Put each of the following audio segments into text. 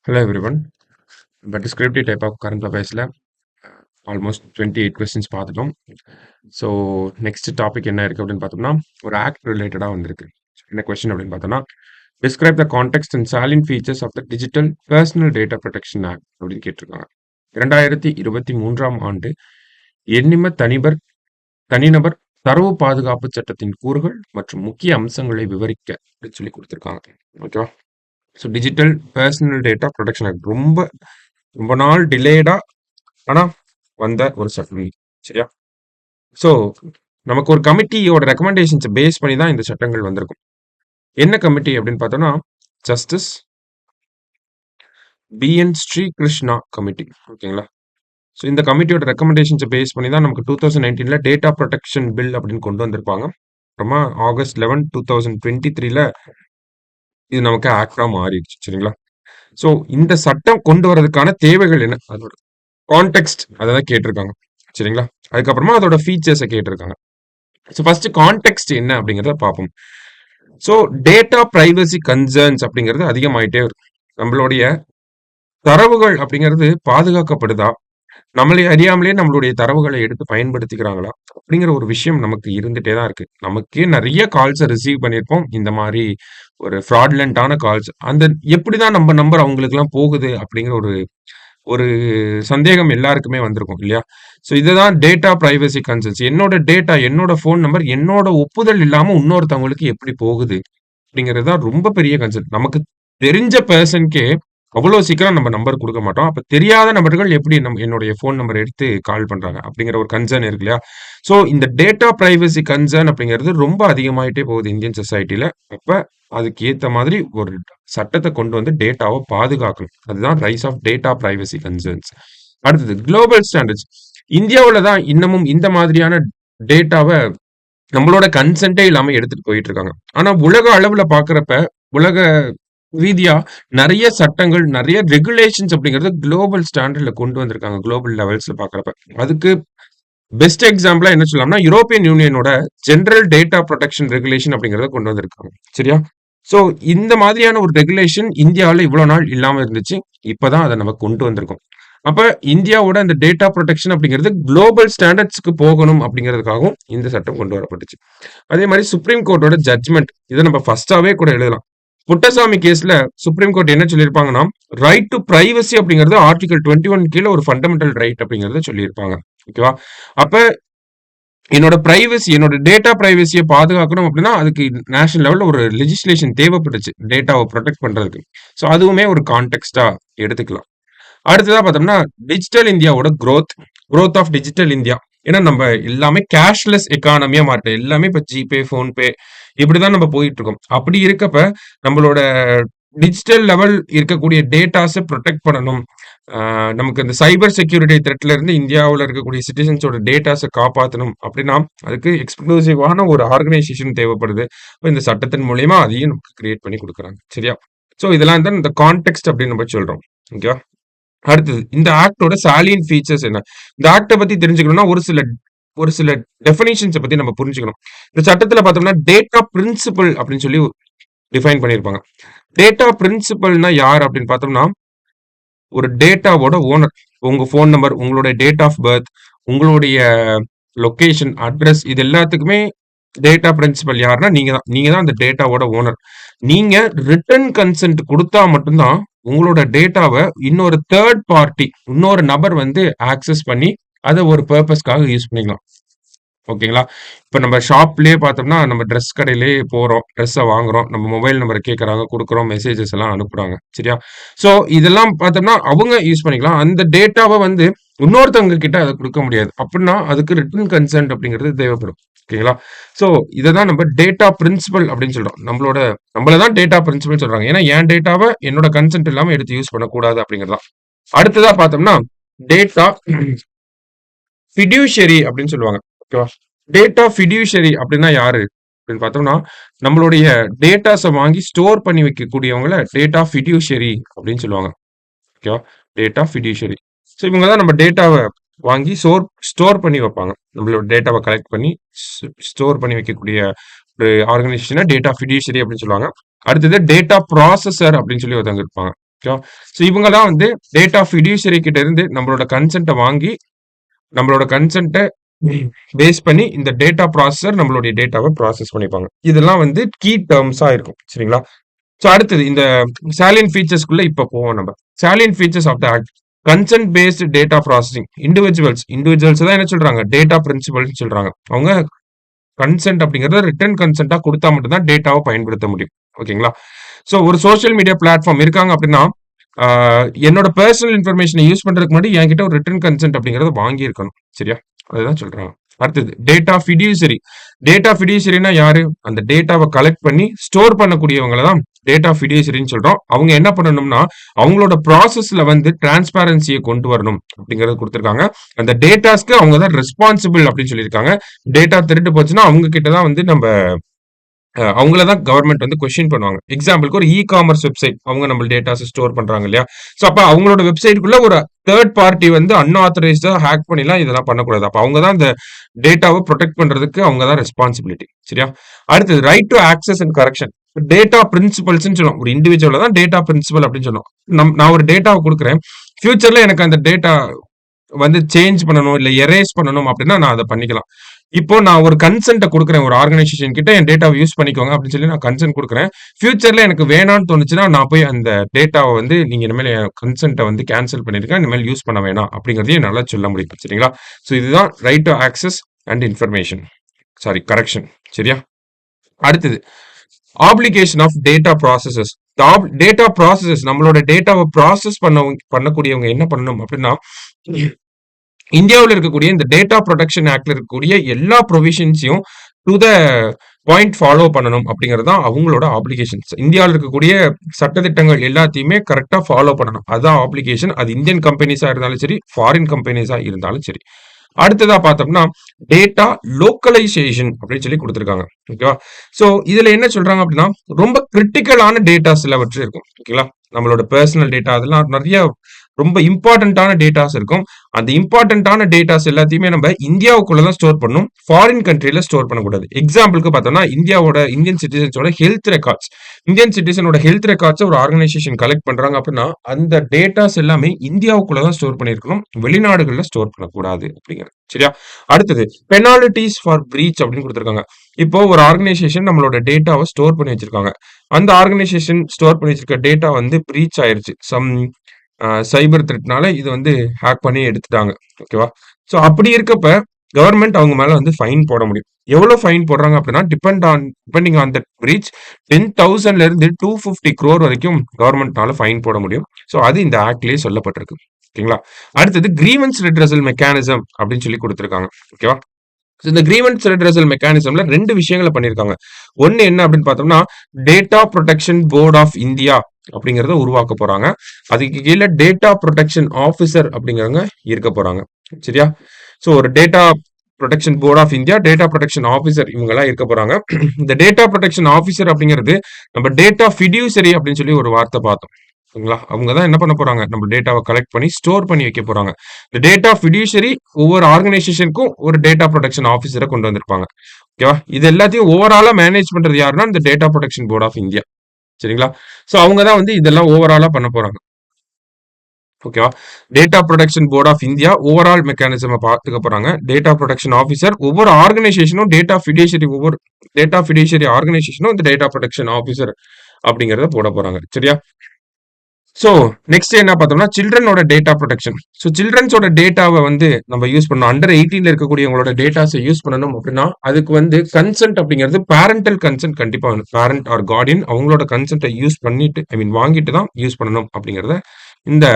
Hello everyone. But descriptive type of current affairsல almost 28 questions பார்த்துட்டோம். So next topic என்ன இருக்கு அப்படின்னு பார்த்தோம்னா ஒரு ஆக்ட் ரிலேட்டடாக வந்திருக்கு. என்ன கொஸ்டின் அப்படின்னு பார்த்தோம்னா describe the context and salient features of the digital personal data protection act அப்படின்னு கேட்டிருக்காங்க. 2023ஆம் ஆண்டு எண்ணிம தனிநபர் தரவு பாதுகாப்பு சட்டத்தின் கூறுகள் மற்றும் முக்கிய அம்சங்களை விவரிக்க அப்படின்னு சொல்லி கொடுத்துருக்காங்க. ஓகேவா? So digital personal data protection act ரொம்ப ரொம்ப நாள் டிலேடா ஆனா வந்த ஒரு சட்டம். சரியா? ஸோ நமக்கு ஒரு கமிட்டியோட ரெக்கமெண்டேஷன்ஸை பேஸ் பண்ணி தான் இந்த சட்டங்கள் வந்திருக்கும். என்ன கமிட்டி அப்படின்னு பார்த்தோம்னா ஜஸ்டிஸ் பிஎன் ஸ்ரீகிருஷ்ணா கமிட்டி. ஓகேங்களா? ஸோ இந்த கமிட்டியோட ரெக்கமெண்டேஷன்ஸை பேஸ் பண்ணி தான் நமக்கு 2019ல டேட்டா ப்ரொடெக்ஷன் பில் அப்படின்னு கொண்டு வந்திருப்பாங்க. அப்புறமா August 11, 2023ல இது நமக்கு ஆக்டா மாறிடுச்சு. சரிங்களா? ஸோ இந்த சட்டம் கொண்டு வரதுக்கான தேவைகள் என்ன, அதோட கான்டெக்ட் அதை தான் கேட்டிருக்காங்க. சரிங்களா? அதுக்கப்புறமா அதோட ஃபீச்சர்ஸை கேட்டிருக்காங்க. ஸோ ஃபர்ஸ்ட் கான்டெக்ட் என்ன அப்படிங்கிறத பார்ப்போம். ஸோ டேட்டா பிரைவசி கன்சர்ன்ஸ் அப்படிங்கிறது அதிகமாயிட்டே இருக்கு. நம்மளுடைய தரவுகள் அப்படிங்கிறது பாதுகாக்கப்படுதா, நம்மளே அறியாமலே நம்மளுடைய தரவுகளை எடுத்து பயன்படுத்திக்கிறாங்களா அப்படிங்கிற ஒரு விஷயம் நமக்கு இருந்துட்டே தான் இருக்கு. நமக்கே நிறைய கால்ஸை ரிசீவ் பண்ணியிருப்போம். இந்த மாதிரி ஒரு ஃப்ராட்லண்டான கால்ஸ், அந்த எப்படிதான் நம்ம நம்பர் அவங்களுக்குலாம் போகுது அப்படிங்கிற ஒரு ஒரு சந்தேகம் எல்லாருக்குமே வந்திருக்கும் இல்லையா? ஸோ இதுதான் டேட்டா பிரைவசி கன்சர்ன்ஸ். என்னோட டேட்டா, என்னோட ஃபோன் நம்பர் என்னோட ஒப்புதல் இல்லாம இன்னொருத்தவங்களுக்கு எப்படி போகுது அப்படிங்கிறது தான் ரொம்ப பெரிய கன்சர்ன். நமக்கு தெரிஞ்ச பர்சனுக்கே அவ்வளோ சீக்கிரம் நம்ம நம்பர் கொடுக்க மாட்டோம். அப்ப தெரியாத நபர்கள் எப்படி என்னுடைய ஃபோன் நம்பர் எடுத்து கால் பண்றாங்க அப்படிங்கிற ஒரு கன்சர்ன் இருக்கு இல்லையா? ஸோ இந்த டேட்டா பிரைவசி கன்சர்ன் அப்படிங்கிறது ரொம்ப அதிகமாயிட்டே போகுது இந்தியன் சொசைட்டில. அப்ப அதுக்கு ஏத்த மாதிரி ஒரு சட்டத்தை கொண்டு வந்து டேட்டாவை பாதுகாக்கணும். அதுதான் rise of data privacy concerns. அடுத்தது குளோபல் ஸ்டாண்டர்ட்ஸ். இந்தியாவில் தான் இன்னமும் இந்த மாதிரியான டேட்டாவை நம்மளோட கன்சென்ட்டே இல்லாம எடுத்துட்டு போயிட்டு இருக்காங்க. ஆனா உலக அளவுல பாக்குறப்ப, உலக ரீதியா நிறைய சட்டங்கள், நிறைய ரெகுலேஷன்ஸ் அப்படிங்கறது குளோபல் ஸ்டாண்டர்ட்ல கொண்டு வந்திருக்காங்க. குளோபல் லெவல்ஸ்ல பாக்குறப்ப அதுக்கு பெஸ்ட் எக்ஸாம்பிளா என்ன சொல்லலாம்னா யூரோப்பியன் யூனியனோட ஜெனரல் டேட்டா ப்ரொடெக்ஷன் ரெகுலேஷன் அப்படிங்கறத கொண்டு வந்திருக்காங்க. சரியா? சோ இந்த மாதிரியான ஒரு ரெகுலேஷன் இந்தியாவில் இவ்வளவு நாள் இல்லாம இருந்துச்சு. இப்பதான் அதை நம்ம கொண்டு வந்திருக்கோம். அப்ப இந்தியாவோட அந்த டேட்டா ப்ரொடெக்ஷன் அப்படிங்கிறது குளோபல் ஸ்டாண்டர்ட்ஸ்க்கு போகணும் அப்படிங்கிறதுக்காகவும் இந்த சட்டம் கொண்டு வரப்பட்டுச்சு. அதே மாதிரி சுப்ரீம் கோர்ட்டோட ஜட்மெண்ட், இதை நம்ம ஃபர்ஸ்டாவே கூட எழுதலாம். புட்டசாமி கேஸ்ல சுப்ரீம் கோர்ட் என்ன சொல்லியிருப்பாங்கன்னா, ரைட் டு பிரைவசி அப்படிங்கிறது ஆர்டிகல் 21 கீழே ஒரு ஃபண்டமெண்டல் ரைட் அப்படிங்கறத சொல்லியிருப்பாங்க. ஓகேவா? அப்ப என்னோட பிரைவசி, என்னோட டேட்டா பிரைவசியை பாதுகாக்கணும் அப்படின்னா அதுக்கு நேஷனல் லெவல்ல ஒரு லெஜிஸ்லேஷன் தேவைப்பட்டுச்சு டேட்டாவை ப்ரொடெக்ட் பண்றதுக்கு. ஸோ அதுவுமே ஒரு கான்டெக்ஸ்டா எடுத்துக்கலாம். அடுத்ததா பார்த்தோம்னா டிஜிட்டல் இந்தியாவோட growth ஆஃப் டிஜிட்டல் இந்தியா. ஏன்னா நம்ம எல்லாமே கேஷ்லெஸ் எக்கானமியா மாட்டோம். எல்லாமே இப்ப ஜிபே, போன்பே இப்படிதான் நம்ம போயிட்டு இருக்கோம். அப்படி இருக்கப்ப நம்மளோட டிஜிட்டல் லெவல் இருக்கக்கூடிய டேட்டாஸை ப்ரொடெக்ட் பண்ணணும். நமக்கு இந்த சைபர் செக்யூரிட்டி த்ரெட்ல இருந்து இந்தியாவில் இருக்கக்கூடிய சிட்டிசன்ஸோட டேட்டாஸை காப்பாற்றணும் அப்படின்னா அதுக்கு எக்ஸ்க்ளூசிவான ஒரு ஆர்கனைசேஷன் தேவைப்படுது. இந்த சட்டத்தின் மூலியமா அதையும் நமக்கு கிரியேட் பண்ணி கொடுக்குறாங்க. சரியா? ஸோ இதெல்லாம் தான் இந்த கான்டெக்ட் அப்படின்னு நம்ம சொல்றோம். ஓகேவா? அடுத்தது இந்த ஆக்டோட சாலியன் ஃபீச்சர்ஸ் என்ன? இந்த ஆக்டை பத்தி தெரிஞ்சுக்கணும்னா ஒரு சில டெஃபினிஷன்ஸை பத்தி நம்ம புரிஞ்சுக்கணும். இந்த சட்டத்துல பார்த்தோம்னா டேட்டா பிரின்சிபல் அப்படின்னு சொல்லி டிஃபைன் பண்ணியிருப்பாங்க. டேட்டா பிரின்சிபல்னா யார் அப்படின்னு பார்த்தோம்னா ஒரு டேட்டாவோட ஓனர். உங்க ஃபோன் நம்பர், உங்களுடைய டேட் ஆஃப் பர்த், உங்களுடைய லொகேஷன், அட்ரஸ், இது எல்லாத்துக்குமே டேட்டா பிரின்சிபல் யாருன்னா நீங்க தான் அந்த டேட்டாவோட ஓனர். நீங்க ரிட்டன் கன்சென்ட் கொடுத்தா மட்டும்தான் உங்களோட டேட்டாவை இன்னொரு தேர்ட் பார்ட்டி, இன்னொரு நபர் வந்து ஆக்சஸ் பண்ணி அதை ஒரு பர்பஸ்க்காக யூஸ் பண்ணிக்கலாம். ஓகேங்களா? இப்ப நம்ம ஷாப்லயே பார்த்தோம்னா நம்ம ட்ரெஸ் கடையிலே போறோம், ட்ரெஸ்ஸை வாங்குறோம், நம்ம மொபைல் நம்பரை கேட்கறாங்க, கொடுக்குறோம், மெசேஜஸ் எல்லாம் அனுப்புறாங்க. சரியா? ஸோ இதெல்லாம் பார்த்தோம்னா அவங்க யூஸ் பண்ணிக்கலாம். அந்த டேட்டாவை வந்து இன்னொருத்தவங்க கிட்ட அதை கொடுக்க முடியாது. அப்படின்னா அதுக்கு ரிட்டன் கன்சென்ட் அப்படிங்கிறது தேவைப்படும். ஓகேங்களா? ஸோ இதை தான் நம்ம டேட்டா பிரின்சிபல் அப்படின்னு சொல்றோம். நம்மளதான் டேட்டா பிரின்சிபல் சொல்றாங்க. ஏன்னா என் டேட்டாவை என்னோட கன்சென்ட் இல்லாம எடுத்து யூஸ் பண்ணக்கூடாது அப்படிங்கிறதா. அடுத்ததா பார்த்தோம்னா டேட்டா ஃபிடியூஷரி அப்படின்னு சொல்லுவாங்க. ஓகேவா? டேட்டா ஃபிடியூஷரி அப்படின்னா யாரு அப்படின்னு பார்த்தோம்னா நம்மளுடைய டேட்டாஸை வாங்கி ஸ்டோர் பண்ணி வைக்கக்கூடியவங்கள டேட்டா ஃபிடியூஷரி அப்படின்னு சொல்லுவாங்க. ஓகேவா? டேட்டா ஃபிடியூஷரி. ஸோ இவங்க தான் நம்ம டேட்டாவை வாங்கி ஸ்டோர் பண்ணி வைப்பாங்க. நம்மளோட டேட்டாவை கலெக்ட் பண்ணி ஸ்டோர் பண்ணி வைக்கக்கூடிய ஒரு ஆர்கனைசேஷனை டேட்டா ஃபிடியூஷரி அப்படின்னு சொல்லுவாங்க. அடுத்தது டேட்டா ப்ராசஸர் அப்படின்னு சொல்லி ஒருத்தவங்க இருப்பாங்க. ஓகேவா? ஸோ இவங்க தான் வந்து டேட்டா ஃபிடியூசரி கிட்ட இருந்து நம்மளோட கன்சென்ட்ட வாங்கி, நம்மளோட கன்சென்ட்ட பேஸ் பண்ணி இந்த டேட்டா ப்ராசஸர் நம்மளுடைய டேட்டாவ ப்ராசஸ் பண்ணிப்பாங்க. இதெல்லாம் வந்து கீ டெர்ம்ஸா இருக்கும். சரிங்களா? ஸோ அடுத்தது இந்த சாலியன்ட் ஃபீச்சர்ஸ்க்குள்ள இப்ப போவோம் நம்ம. Salient features of the act. Consent based data processing. Individuals தான் என்ன சொல்றாங்க? டேட்டா பிரின்சிபல்ன்னு சொல்றாங்க. அவங்க கன்சென்ட் அப்படிங்கிறத ரிட்டன் கன்சென்ட்டா குடுத்தா மட்டும் தான் டேட்டாவ பயன்படுத்த முடியும். ஓகேங்களா? ஸோ ஒரு சோசியல் மீடியா பிளாட்ஃபார்ம் இருக்காங்க அப்படின்னா, ஆ என்னோட பெர்சனல் இன்ஃபர்மேஷன யூஸ் பண்றதுக்கு முன்னாடி என்கிட்ட ஒரு ரிட்டன் கன்சென்ட் அப்படிங்கிறத வாங்கியிருக்கணும். சரியா? அதுதான் சொல்றாங்க. அடுத்தது டேட்டா ஃபிடியூசரி. டேட்டா ஃபிடியூசரின்னா யாரு? அந்த டேட்டாவ கலெக்ட் பண்ணி ஸ்டோர் பண்ணக்கூடியவங்கள தான் டேட்டா ஃபிடியூசரின்னு சொல்றோம். அவங்க என்ன பண்ணணும்னா, அவங்களோட ப்ராசஸ்ல வந்து டிரான்ஸ்பரன்சிய கொண்டு வரணும் அப்படிங்கிறத குடுத்திருக்காங்க. அந்த டேட்டாஸ்க்கு அவங்க தான் ரெஸ்பான்சிபிள் அப்படின்னு சொல்லியிருக்காங்க. டேட்டா திருட்டு போச்சுன்னா அவங்க கிட்ட தான் வந்து நம்ப அவங்கள தான் கவர்ன்மெண்ட் வந்து கொஸ்டின் பண்ணுவாங்க. எக்ஸாம்பிளுக்கு ஒரு காமர்ஸ் வெப்சைட் அவங்க நம்ம டேட்டாஸ ஸ்டோர் பண்றாங்க இல்லையா? ஸோ அப்ப அவங்களோட வெப்சைட்குள்ள ஒரு தேர்ட் பார்ட்டி வந்து அன்ஆத்தரைஸ்டா ஹேக் பண்ணிலாம் இதெல்லாம் பண்ணக்கூடாது. அப்ப அவங்க தான் இந்த டேட்டாவ புரொடெக்ட் பண்றதுக்கு அவங்க தான் ரெஸ்பான்சிபிலிட்டி. சரியா? அடுத்தது right to access and correction. Data பிரின்சிபல்ஸ்ன்னு சொல்லுவோம். ஒரு இண்டிவிஜுவல தான் டேட்டா பிரின்சிபல் அப்படின்னு சொல்லுவோம். நான் ஒரு டேட்டாவ குடுக்குறேன். ஃபியூச்சர்ல எனக்கு அந்த டேட்டா வந்து சேஞ்ச் பண்ணணும், இல்ல எரேஸ் பண்ணணும் அப்படின்னா நான் அத பண்ணிக்கலாம். இப்போ நான் ஒரு கன்சென்ட்ட குடுக்குறேன் ஒரு ஆர்கனைசேஷன் கிட்ட என் டேட்டாவ யூஸ் பண்ணிக்கோங்க அப்படின்னு சொல்லி நான் கன்சென்ட் குடுக்குறேன். ஃபியூச்சர்ல எனக்கு வேணான்னு தோணுச்சுன்னா, நான் போய் அந்த டேட்டாவ வந்து நீங்க இனிமேல் என் கன்சென்ட்ட வந்து கேன்சல் பண்ணிருங்க. இனிமேல் யூஸ் பண்ண வேணாம் அப்படிங்கிறதையும் என்னால சொல்ல முடியும். சரிங்களா? ஸோ இதுதான் right to access and information. Correction. சரியா? அடுத்தது application of data processes. Data processes நம்மளோட டேட்டாவ ப்ராசஸ் பண்ணக்கூடியவங்க என்ன பண்ணணும் அப்படின்னா, இந்தியாவுல இருக்கக்கூடிய இந்த டேட்டா புரொடெக்ஷன் ஆக்ட்ல இருக்கக்கூடிய எல்லா ப்ரொவிஷன்ஸையும் டு த பாயிண்ட் ஃபாலோ பண்ணணும் அப்படிங்கிறது தான் அவங்களோட ஆப்ளிகேஷன்ஸ். இந்தியாவில் இருக்கக்கூடிய சட்டதிட்டங்கள் எல்லாத்தையுமே கரெக்டா ஃபாலோ பண்ணணும். அதான் ஆப்ளிகேஷன். அது இந்தியன் கம்பெனிஸா இருந்தாலும் சரி, ஃபாரின் கம்பெனிஸா இருந்தாலும் சரி. அடுத்ததா பார்த்தோம்னா டேட்டா லோக்கலைசேஷன் அப்படின்னு சொல்லி கொடுத்துருக்காங்க. ஓகேவா? ஸோ இதுல என்ன சொல்றாங்க அப்படின்னா, ரொம்ப கிரிட்டிக்கலான டேட்டா சிலவற்று இருக்கும். ஓகேங்களா? நம்மளோட பர்சனல் டேட்டா அதெல்லாம் நிறைய ரொம்ப இம்பார்ட்டன்டான டேட்டாஸ் இருக்கும். அந்த இம்பார்ட்டன்டான டேட்டாஸ் எல்லாத்தையுமே நம்ம இந்தியாவுக்குள்ள தான் ஸ்டோர் பண்ணணும். ஃபாரின் கண்ட்ரில ஸ்டோர் பண்ணக்கூடாது. எக்ஸாம்பிளுக்கு பார்த்தோம்னா இந்தியன் சிட்டிசன்ஸோட ஹெல்த் ரெக்கார்ட்ஸ். இந்தியன் சிட்டிசனோட ஹெல்த் ரெக்கார்ட்ஸ் ஒரு ஆர்கனைசேஷன் கலெக்ட் பண்றாங்க அப்படின்னா, அந்த டேட்டாஸ் எல்லாமே இந்தியாவுக்குள்ள தான் ஸ்டோர் பண்ணியிருக்கணும். வெளிநாடுகள்ல ஸ்டோர் பண்ணக்கூடாது அப்படிங்கிறது. சரியா? அடுத்தது பெனால்டிஸ் ஃபார் பிரீச் அப்படின்னு கொடுத்துருக்காங்க. இப்போ ஒரு ஆர்கனைசேஷன் நம்மளோட டேட்டாவை ஸ்டோர் பண்ணி வச்சிருக்காங்க. அந்த ஆர்கனைசேஷன் ஸ்டோர் பண்ணி வச்சிருக்க டேட்டா வந்து பிரீச் ஆயிருச்சு. சைபர் த்ரெட்னால இது வந்து ஹேக் பண்ணி எடுத்துட்டாங்க. ஓகேவா? ஸோ அப்படி இருக்கப்ப கவர்மெண்ட் அவங்க மேல வந்து ஃபைன் போட முடியும். எவ்வளவு ஃபைன் போடுறாங்க அப்படின்னா, டிபெண்டிங் ஆன் தட் பிரீச் 10,000ல இருந்து 250 crore வரைக்கும் கவர்மெண்ட்னால ஃபைன் போட முடியும். ஸோ அது இந்த ஆக்ட்லயே சொல்லப்பட்டிருக்கு. ஓகேங்களா? அடுத்தது கிரீவன்ஸ் ரெட்ரஸல் மெக்கானிசம் அப்படின்னு சொல்லி கொடுத்திருக்காங்க. ஓகேவா? இந்த கிரீவன்ஸ் ரெட்ரஸல் மெக்கானிசம்ல 2 விஷயங்களை பண்ணியிருக்காங்க. ஒன்னு என்ன அப்படின்னு பார்த்தோம்னா, data protection board of India அப்படிங்கறத உருவாக்க போறாங்க. அதுக்கு கீழே டேட்டா ப்ரொடெக்ஷன் ஆஃபீஸர் அப்படிங்கிறவங்க இருக்க போறாங்க. சரியா? ஸோ ஒரு data protection board of India, data protection officer இவங்க எல்லாம் இருக்க போறாங்க. இந்த டேட்டா ப்ரொடெக்ஷன் ஆஃபீஸர் அப்படிங்கிறது நம்ம டேட்டா ஃபிடியூசரி அப்படின்னு சொல்லி ஒரு வார்த்தை பார்த்தோம். சரிங்களா? அவங்க தான் என்ன பண்ண போறாங்க? நம்ம டேட்டாவை கலெக்ட் பண்ணி ஸ்டோர் பண்ணி வைக்க போறாங்க. இந்த டேட்டா ஃபிடியூசரி ஒவ்வொரு ஆர்கனைசேஷனுக்கும் ஒரு டேட்டா ப்ரொடெக்ஷன் ஆஃபீஸரை கொண்டு வந்திருப்பாங்க. ஓகேவா? இது எல்லாத்தையும் ஓவராலா மேனேஜ் பண்றது யாருன்னா இந்த data protection board of India. சரிங்களா? சோ அவங்க தான் வந்து இதெல்லாம் ஓவராலா பண்ண போறாங்க. ஓகேவா? Data protection board of India overall mechanism பார்த்துக்க போறாங்க. டேட்டா ப்ரொடெக்ஷன் ஆஃபீஸர் ஒவ்வொரு ஆர்கனைசேஷனும் ஒவ்வொரு டேட்டா ஃபிடியூசரி ஆர்கனைசேஷனும் இந்த டேட்டா ப்ரொடெக்ஷன் ஆஃபீஸர் அப்படிங்கறத போட போறாங்க. சரியா? சோ நெக்ஸ்ட் என்ன பார்த்தோம்னா சில்ட்ரனோட டேட்டா ப்ரொடெக்ஷன். ஸோ சில்ட்ரன்ஸோட டேட்டாவை வந்து நம்ம யூஸ் பண்ணணும். அண்டர் 18ல இருக்கக்கூடியவங்களோட டேட்டாஸை யூஸ் பண்ணணும் அப்படின்னா அதுக்கு வந்து கன்சென்ட் அப்படிங்கிறது பேரண்டல் கன்சென்ட் கண்டிப்பா வேணும். பேரண்ட் ஆர் கார்டியன் அவங்களோட கன்சென்ட்டை யூஸ் பண்ணிட்டு வாங்கிட்டு தான் யூஸ் பண்ணணும் அப்படிங்கிறத இந்த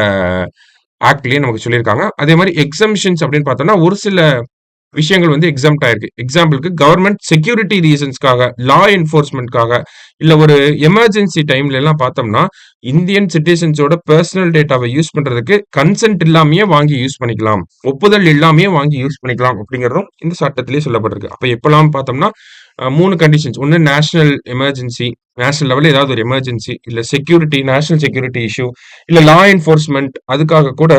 ஆக்ட்லயே நமக்கு சொல்லியிருக்காங்க. அதே மாதிரி எக்ஸம்ஷன்ஸ் அப்படின்னு பார்த்தோம்னா ஒரு சில விஷயங்கள் வந்து எக்ஸாம்ட் ஆயிருக்கு. எக்ஸாம்பிளுக்கு கவர்மெண்ட் செக்யூரிட்டி ரீசன்ஸ்க்காக, லா என்ஃபோர்ஸ்மெண்ட்காக, இல்ல ஒரு எமர்ஜென்சி டைம்ல எல்லாம் பார்த்தோம்னா இந்தியன் சிட்டிசன்ஸோட பர்சனல் டேட்டாவை யூஸ் பண்றதுக்கு கன்சென்ட் இல்லாமயே வாங்கி யூஸ் பண்ணிக்கலாம், ஒப்புதல் இல்லாமயே வாங்கி யூஸ் பண்ணிக்கலாம் அப்படிங்கிறதும் இந்த சட்டத்திலேயே சொல்லப்பட்டிருக்கு. அப்ப எப்பெல்லாம் பார்த்தோம்னா 3 கண்டிஷன்ஸ். ஒன்னு நேஷனல் எமர்ஜென்சி, நேஷனல் லெவல்ல ஏதாவது ஒரு எமர்ஜென்சி, இல்ல செக்யூரிட்டி, நேஷனல் செக்யூரிட்டி இஷ்யூ, இல்ல லா என்ஃபோர்ஸ்மெண்ட் அதுக்காக கூட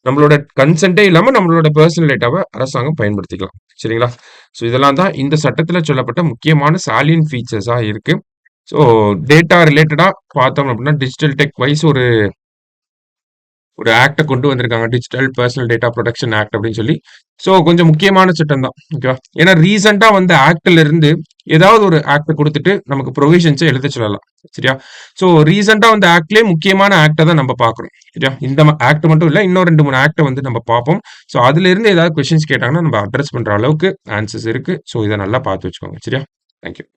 நம்மளோட கன்சென்ட்டே இல்லாம நம்மளோட பர்சனல் டேட்டாவை அரசாங்கம் பயன்படுத்திக்கலாம். சரிங்களா? ஸோ இதெல்லாம் தான் இந்த சட்டத்துல சொல்லப்பட்ட முக்கியமான சாலியன்ட் ஃபீச்சர்ஸா இருக்கு. ஸோ டேட்டா ரிலேட்டடா பார்த்தோம் அப்படின்னா டிஜிட்டல் டெக் வைஸ் ஒரு ஒரு ஆக்ட கொண்டு வந்திருக்காங்க. Digital personal data protection act அப்படின்னு சொல்லி. ஸோ கொஞ்சம் முக்கியமான சட்டம் தான். ஓகேவா? ஏன்னா ரீசென்ட்டா வந்த ஆக்ட்ல இருந்து ஏதாவது ஒரு ஆக்ட் குடுத்துட்டு நமக்கு ப்ரொவிஷன்ஸ எழுத சொல்லலாம். சரியா? ஸோ ரீசென்ட்டா வந்த ஆக்ட்லயே முக்கியமான ஆக்ட்ட தான் நம்ம பார்க்குறோம். சரியா? இந்த ஆக்ட் மட்டும் இல்ல. இன்னும் 2, 3 ஆக்ட்ட வந்து நம்ம பார்ப்போம். ஸோ அதிலிருந்து ஏதாவது கொஸ்டின்ஸ் கேட்டாங்கன்னா நம்ம அட்ரஸ் பண்ற அளவுக்கு ஆன்சர்ஸ் இருக்கு. ஸோ இத நல்லா பார்த்து வச்சுக்கோங்க. சரியா? Thank you.